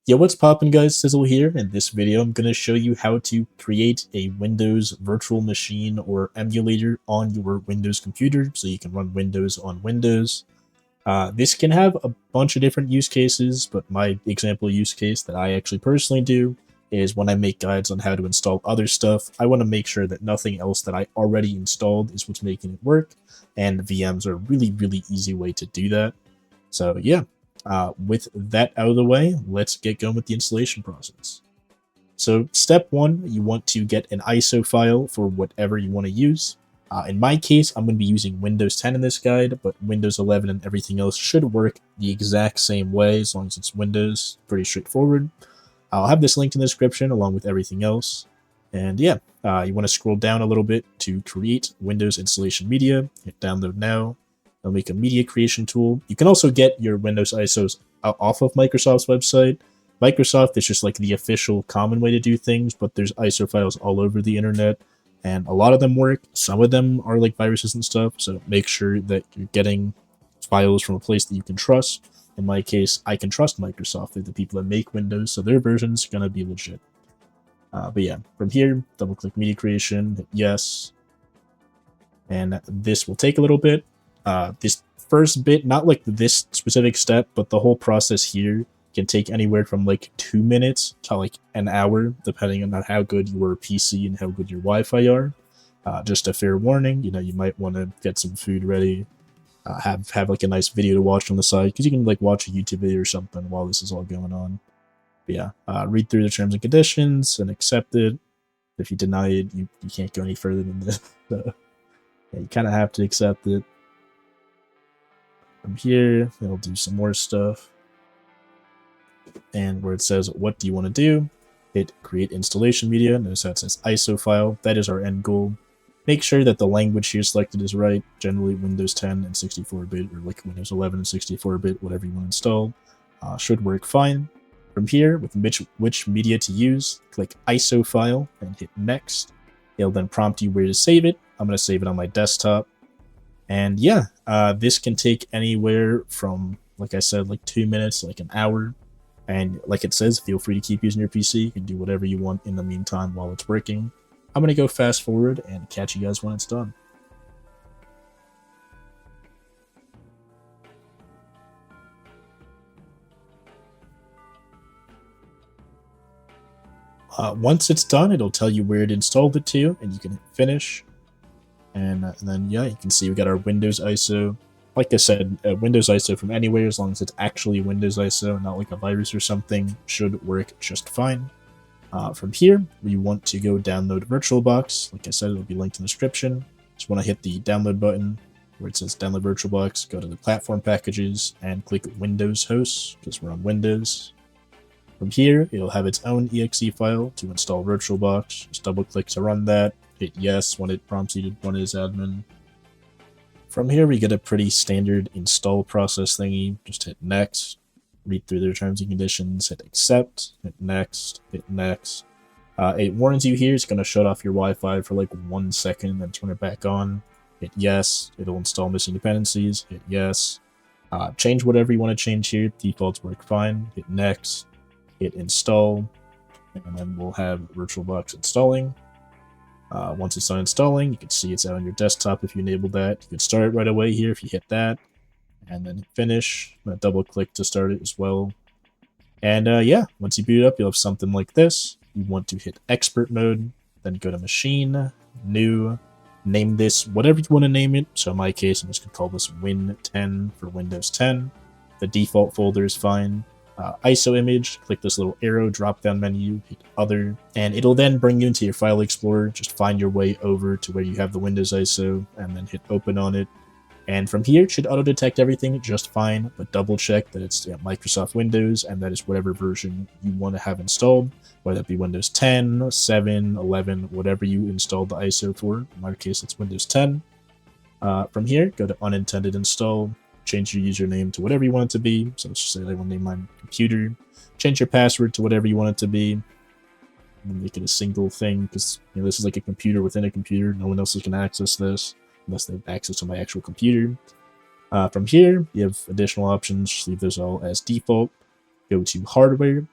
Yo, what's poppin', guys? Sizzle here. In this video, I'm going to show you how to create a Windows virtual machine or emulator on your Windows computer so you can run Windows on Windows. This can have a bunch of different use cases, but my example use case that I actually personally do is when I make guides on how to install other stuff. I want to make sure that nothing else that I already installed is what's making it work, and VMs are a really easy way to do that. So yeah. With that out of the way, let's get going with the installation process. So step one, you want to get an ISO file for whatever you want to use. In my case, I'm going to be using Windows 10 in this guide, but Windows 11 and everything else should work the exact same way as long as it's Windows. Pretty straightforward. I'll have this linked in the description along with everything else. And yeah, you want to scroll down a little bit to create Windows installation media. Hit download now. They'll make a media creation tool. You can also get your Windows ISOs off of Microsoft's website. Microsoft is just like the official common way to do things, but there's ISO files all over the internet, and a lot of them work. Some of them are like viruses and stuff, so make sure that you're getting files from a place that you can trust. In my case, I can trust Microsoft. They're the people that make Windows, so their version's going to be legit. But yeah, from here, double-click media creation, hit yes, and this will take a little bit. This first bit, not like this specific step, but the whole process here can take anywhere from like 2 minutes to like an hour, depending on how good your PC and how good your Wi-Fi are. Just a fair warning, you might want to get some food ready, have like a nice video to watch on the side, because you can like watch a YouTube video or something while this is all going on. But yeah, read through the terms and conditions and accept it. If you deny it, you can't go any further than this. So yeah, you kind of have to accept it. From here, it'll do some more stuff. And where it says, what do you want to do? Hit create installation media. Notice that says ISO file. That is our end goal. Make sure that the language here selected is right. Generally, Windows 10 and 64-bit, or like Windows 11 and 64-bit, whatever you want to install, should work fine. From here, with which media to use, click ISO file and hit next. It'll then prompt you where to save it. I'm going to save it on my desktop. And yeah, this can take anywhere from, like I said, like 2 minutes, like an hour. And like it says, feel free to keep using your PC. You can do whatever you want in the meantime while it's working. I'm going to go fast forward and catch you guys when it's done. Once it's done, it'll tell you where it installed it to, and you can hit finish. And then, yeah, you can see we got our Windows ISO. Like I said, Windows ISO from anywhere, as long as it's actually Windows ISO, not like a virus or something, should work just fine. From here, we want to go download VirtualBox. Like I said, it'll be linked in the description. Just want to hit the download button where it says download VirtualBox, go to the platform packages, and click Windows hosts, because we're on Windows. From here, it'll have its own exe file to install VirtualBox. Just double click to run that. Hit yes when it prompts you to run it as admin. From here, we get a pretty standard install process thingy. Just hit next, read through their terms and conditions, hit accept, hit next, hit next. It warns you here it's going to shut off your Wi-Fi for like 1 second and turn it back on. Hit yes, it'll install missing dependencies, hit yes. Change whatever you want to change here, defaults work fine, hit next, hit install, and then we'll have VirtualBox installing. Once it's done installing, you can see it's out on your desktop if you enable that. You can start it right away here if you hit that, and then hit finish. I'm going to double click to start it as well. And yeah, once you boot it up, you'll have something like this. You want to hit expert mode, then go to machine, new, name this whatever you want to name it. So in my case, I'm just going to call this Win10 for Windows 10. The default folder is fine. ISO image, click this little arrow drop down menu, hit other, and it'll then bring you into your file explorer. Just find your way over to where you have the Windows ISO and then hit open on it. And from here, it should auto detect everything just fine, but double check that it's Microsoft Windows and that is whatever version you want to have installed, whether it be Windows 10, 7, 11, whatever you installed the ISO for. In my case, it's Windows 10. From here, go to unintended install. Change your username to whatever you want it to be. So let's just say I want to name my computer. Change your password to whatever you want it to be. And make it a single thing, because this is like a computer within a computer. No one else can access this unless they have access to my actual computer. From here, you have additional options. Just leave those all as default. Go to hardware.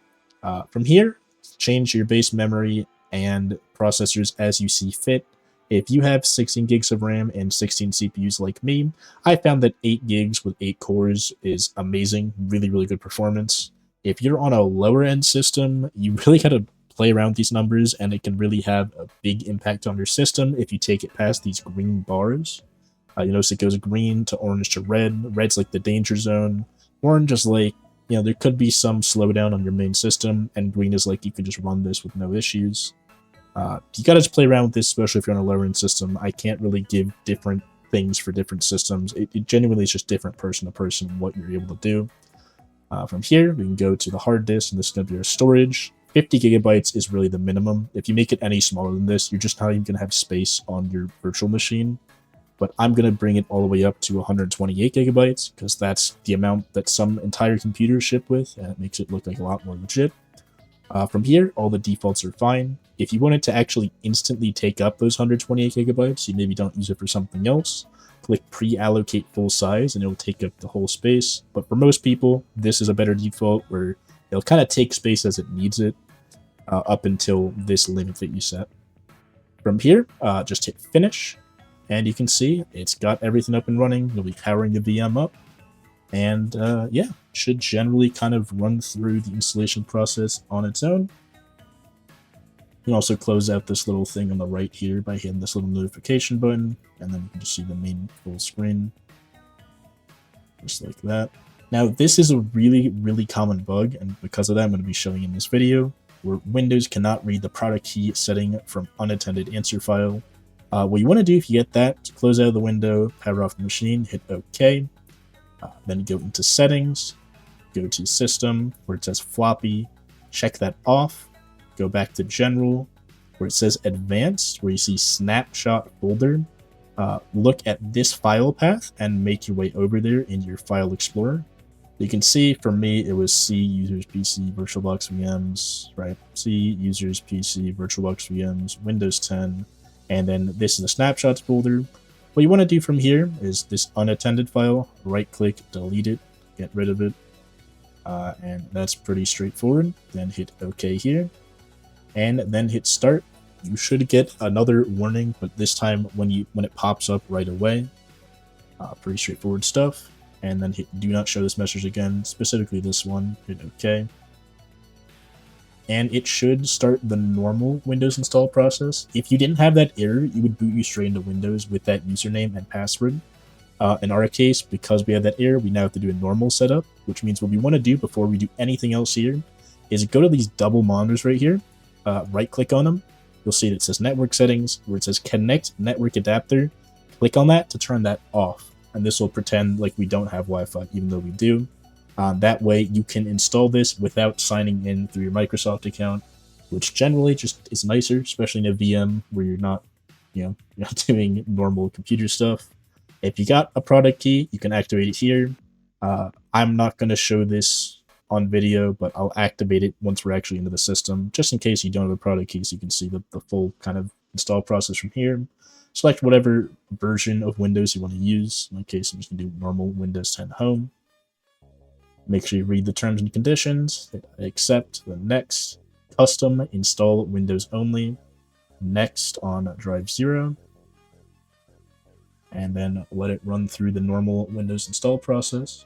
From here, change your base memory and processors as you see fit. If you have 16 gigs of RAM and 16 CPUs like me, I found that 8 gigs with 8 cores is amazing, really, really good performance. If you're on a lower end system, you really gotta play around with these numbers, and it can really have a big impact on your system if you take it past these green bars. You notice it goes green to orange to red. Red's like the danger zone. Orange is like, there could be some slowdown on your main system, and green is like you can just run this with no issues. You gotta just play around with this, especially if you're on a lower end system. I can't really give different things for different systems. It genuinely is just different person to person what you're able to do. From here, we can go to the hard disk, and this is going to be our storage. 50 gigabytes is really the minimum. If you make it any smaller than this, you're just not even going to have space on your virtual machine. But I'm going to bring it all the way up to 128 gigabytes, because that's the amount that some entire computers ship with, and it makes it look like a lot more legit. From here, all the defaults are fine. If you wanted to actually instantly take up those 128 gigabytes, you maybe don't use it for something else, click pre-allocate full size and it'll take up the whole space. But for most people, this is a better default where it'll kind of take space as it needs it up until this limit that you set. From here, just hit finish, and you can see it's got everything up and running. You'll be powering the VM up, and yeah, should generally kind of run through the installation process on its own. You can also close out this little thing on the right here by hitting this little notification button, and then you can just see the main full screen, just like that. Now, this is a really, really common bug, and because of that, I'm going to be showing in this video, where Windows cannot read the product key setting from unattended answer file. What you want to do if you get that, close out of the window, power off the machine, hit OK, then go into settings, go to system, where it says floppy, check that off. Go back to general, where it says advanced, where you see snapshot folder. Look at this file path and make your way over there in your file explorer. You can see for me, it was C users PC VirtualBox VMs, right? C users PC VirtualBox VMs, Windows 10, and then this is the snapshots folder. What you want to do from here is this unattended file, right click, delete it, get rid of it. And that's pretty straightforward. Then hit OK here, and then hit start. You should get another warning, but this time when it pops up right away. Pretty straightforward stuff. And then hit do not show this message again, specifically this one, hit OK. And it should start the normal Windows install process. If you didn't have that error, you would boot you straight into Windows with that username and password. In our case, because we have that error, we now have to do a normal setup, which means what we want to do before we do anything else here is go to these double monitors right here, right click on them. You'll see that it says network settings, where it says connect network adapter. Click on that to turn that off, and this will pretend like we don't have Wi-Fi, even though we do. That way you can install this without signing in through your Microsoft account, which generally just is nicer, especially in a VM where you're not doing normal computer stuff. If you got a product key, you can activate it here. I'm not going to show this on video, but I'll activate it once we're actually into the system, just in case you don't have a product key, so you can see the full kind of install process from here. Select whatever version of Windows you want to use. In my case, I'm just going to do normal Windows 10 Home. Make sure you read the terms and conditions. Accept, the next. Custom, install Windows only. Next on drive 0. And then let it run through the normal Windows install process.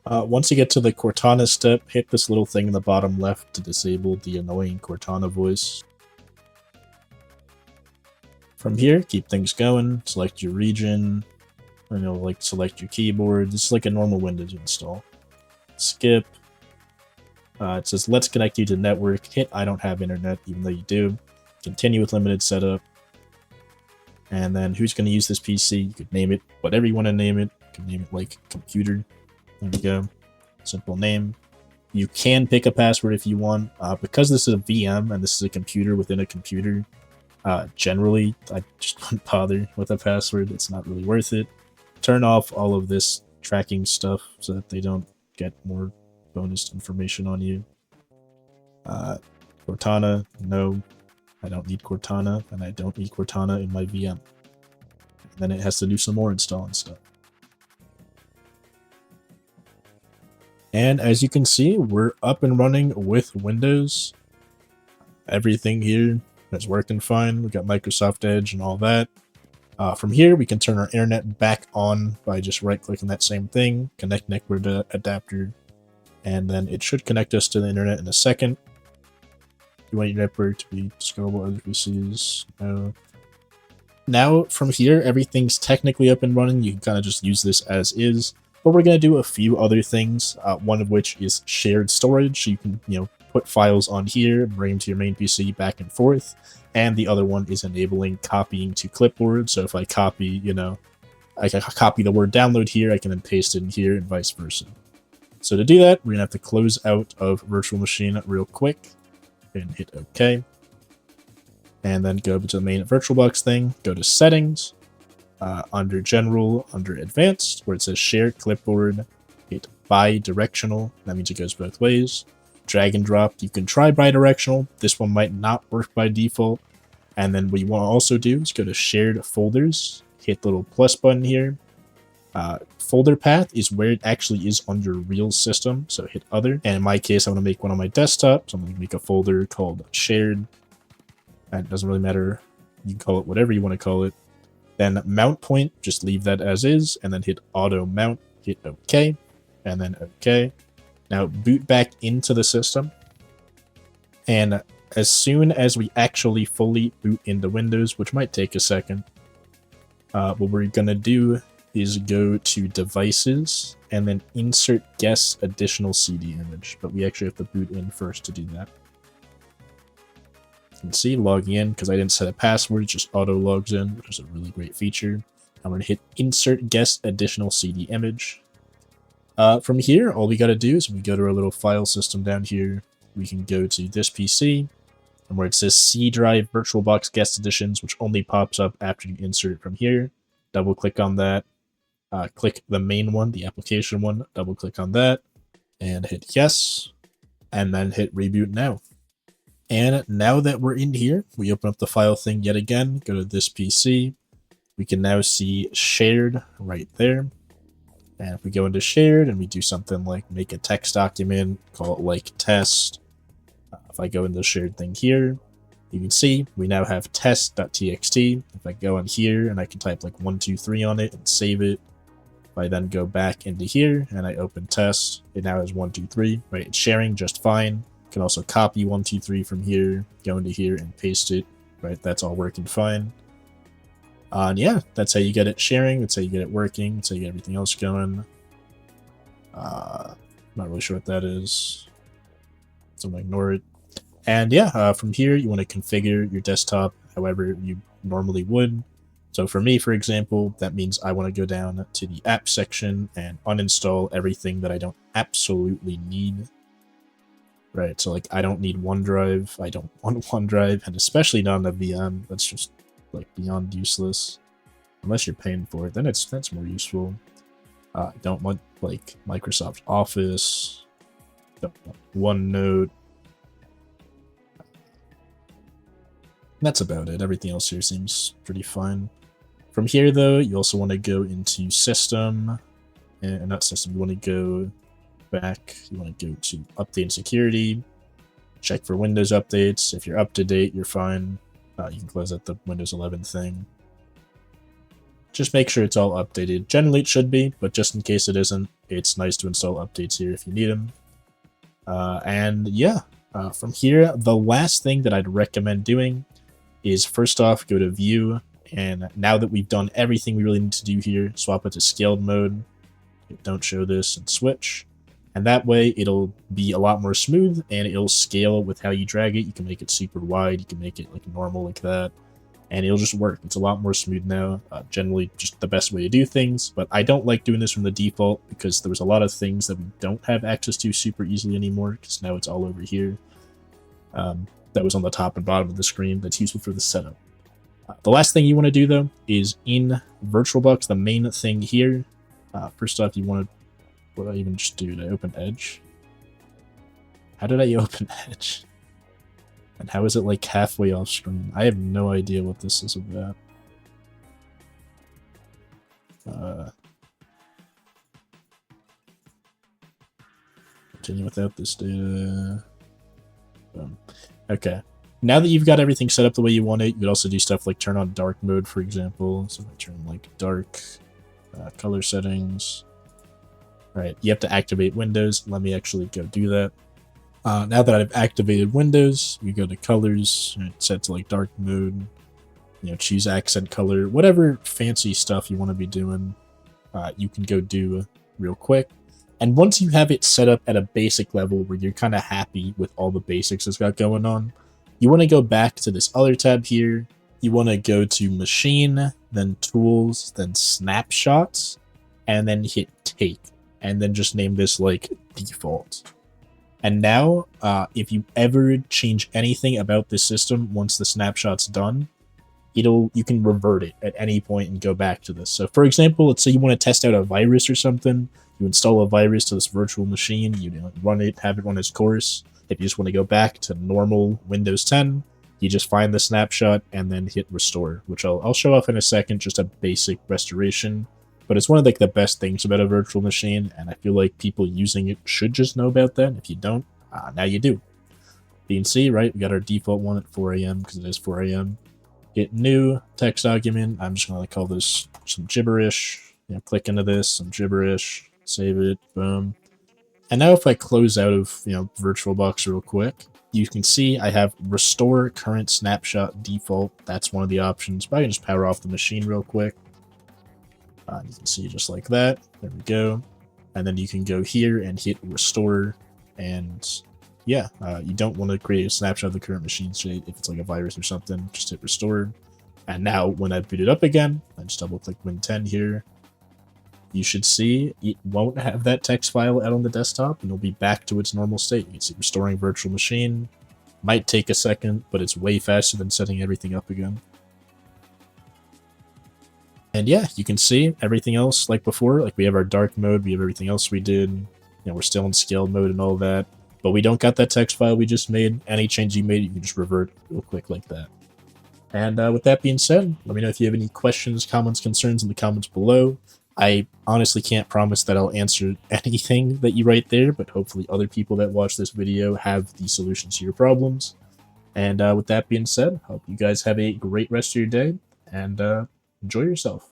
Once you get to the Cortana step, hit this little thing in the bottom left to disable the annoying Cortana voice. From here, keep things going, select your region, select your keyboard. This is like a normal Windows install. Skip. It says, let's connect you to network. Hit I don't have internet, even though you do. Continue with limited setup. And then who's going to use this PC? You could name it whatever you want to name it. You can name it like computer. There we go. Simple name. You can pick a password if you want. Because this is a VM and this is a computer within a computer, generally, I just don't bother with a password. It's not really worth it. Turn off all of this tracking stuff so that they don't get more bonus information on you. Cortana, no, I don't need Cortana, and I don't need Cortana in my VM. And then it has to do some more installing stuff. And as you can see, we're up and running with Windows. Everything here is working fine. We've got Microsoft Edge and all that. From here, we can turn our internet back on by just right-clicking that same thing, connect network adapter, and then it should connect us to the internet in a second. You want your network to be discoverable other PCs. No. Now, from here, everything's technically up and running. You can kind of just use this as is. But we're going to do a few other things, one of which is shared storage. So you can, put files on here, bring them to your main PC back and forth. And the other one is enabling copying to Clipboard. So if I copy, I can copy the word download here, I can then paste it in here and vice versa. So to do that, we're going to have to close out of Virtual Machine real quick and hit OK. And then go to the main VirtualBox thing, go to Settings, under General, under Advanced, where it says Shared Clipboard, hit Bi-Directional. That means it goes both ways. Drag and drop. You can try bi-directional. This one might not work by default. And then what you want to also do is go to Shared Folders, hit the little plus button here. Folder path is where it actually is on your real system, so hit Other. And in my case, I'm going to make one on my desktop, so I'm going to make a folder called Shared. That doesn't really matter. You can call it whatever you want to call it. Then mount point, just leave that as is, and then hit auto mount, hit OK, and then OK. Now boot back into the system. And as soon as we actually fully boot into Windows, which might take a second, what we're going to do is go to Devices, and then insert guess additional CD image. But we actually have to boot in first to do that. You can see logging in, because I didn't set a password, it just auto logs in, which is a really great feature. I'm going to hit insert guess additional CD image. From here, all we got to do is we go to our little file system down here. We can go to this PC, and where it says C drive VirtualBox guest editions, which only pops up after you insert it from here. Double click on that. Click the main one, the application one. Double click on that, and hit yes, and then hit reboot now. And now that we're in here, we open up the file thing yet again, go to this PC. We can now see shared right there. And if we go into shared and we do something like make a text document, call it like test. If I go into the shared thing here, you can see we now have test.txt. If I go in here and I can type like 123 on it and save it. If I then go back into here and I open test, it now has 123, right? It's sharing just fine. Can also copy 123 from here, go into here and paste it, right? That's all working fine. And yeah, that's how you get it sharing. That's how you get it working. That's how you get everything else going. Not really sure what that is, so I'm gonna ignore it. And yeah, from here you want to configure your desktop however you normally would. So for me, for example, that means I want to go down to the app section and uninstall everything that I don't absolutely need. Right, so like I don't need OneDrive, I don't want OneDrive, and especially not on a VM. That's just like beyond useless. Unless you're paying for it, then that's more useful. I don't want like Microsoft Office, don't want OneNote. That's about it. Everything else here seems pretty fine. From here though, you also want to go into System, and not System, you want to go back, you want to go to Update and Security, check for Windows updates. If you're up to date, you're fine. You can close out the Windows 11 thing. Just make sure it's all updated. Generally it should be, but just in case it isn't, it's nice to install updates here if you need them. And yeah, from here, the last thing that I'd recommend doing is first off, go to View, and now that we've done everything we really need to do here, swap it to scaled mode. Don't show this and switch. And that way it'll be a lot more smooth and it'll scale with how you drag it. You can make it super wide, you can make it like normal like that, and it'll just work. It's a lot more smooth now. Generally just the best way to do things, but I don't like doing this from the default because there was a lot of things that we don't have access to super easily anymore because now it's all over here. That was on the top and bottom of the screen. That's useful for the setup. The last thing you want to do though is in VirtualBox, the main thing here. First off, you want to, what did I even just do? Did I open Edge? How did I open Edge? And how is it like halfway off screen? I have no idea what this is about. Continue without this data. Okay. Now that you've got everything set up the way you want it, you could also do stuff like turn on dark mode, for example. So if I turn like dark color settings. All right, you have to activate Windows. Let me actually go do that. Now that I've activated Windows, you go to colors, set to like dark mode, choose accent color, whatever fancy stuff you want to be doing, you can go do real quick. And once you have it set up at a basic level where you're kind of happy with all the basics it's got going on, you want to go back to this other tab here. You want to go to Machine, then Tools, then Snapshots, and then hit Take. And then just name this like Default. And now, if you ever change anything about this system once the snapshot's done, you can revert it at any point and go back to this. So for example, let's say you want to test out a virus or something. You install a virus to this virtual machine, you run it, have it run its course. If you just want to go back to normal Windows 10, you just find the snapshot and then hit restore, which I'll show off in a second, just a basic restoration. But it's one of like the best things about a virtual machine, and I feel like people using it should just know about that. If you don't, now you do. You can see, right, we got our default one at 4 a.m. because it is 4 a.m. Hit new text document. I'm just going to call this some gibberish. Click into this, some gibberish, save it, boom. And now if I close out of VirtualBox real quick, you can see I have restore current snapshot default. That's one of the options. But I can just power off the machine real quick. You can see just like that. There we go. And then you can go here and hit restore. And yeah, you don't want to create a snapshot of the current machine state if it's like a virus or something. Just hit restore. And now when I boot it up again, I just double click Win 10 here. You should see it won't have that text file out on the desktop, and it'll be back to its normal state. You can see restoring virtual machine. Might take a second, but it's way faster than setting everything up again. And yeah, you can see everything else like before. Like we have our dark mode, we have everything else we did. We're still in scale mode and all that. But we don't got that text file we just made. Any change you made, you can just revert real quick like that. And with that being said, let me know if you have any questions, comments, concerns in the comments below. I honestly can't promise that I'll answer anything that you write there, but hopefully other people that watch this video have the solutions to your problems. And with that being said, hope you guys have a great rest of your day, and enjoy yourself.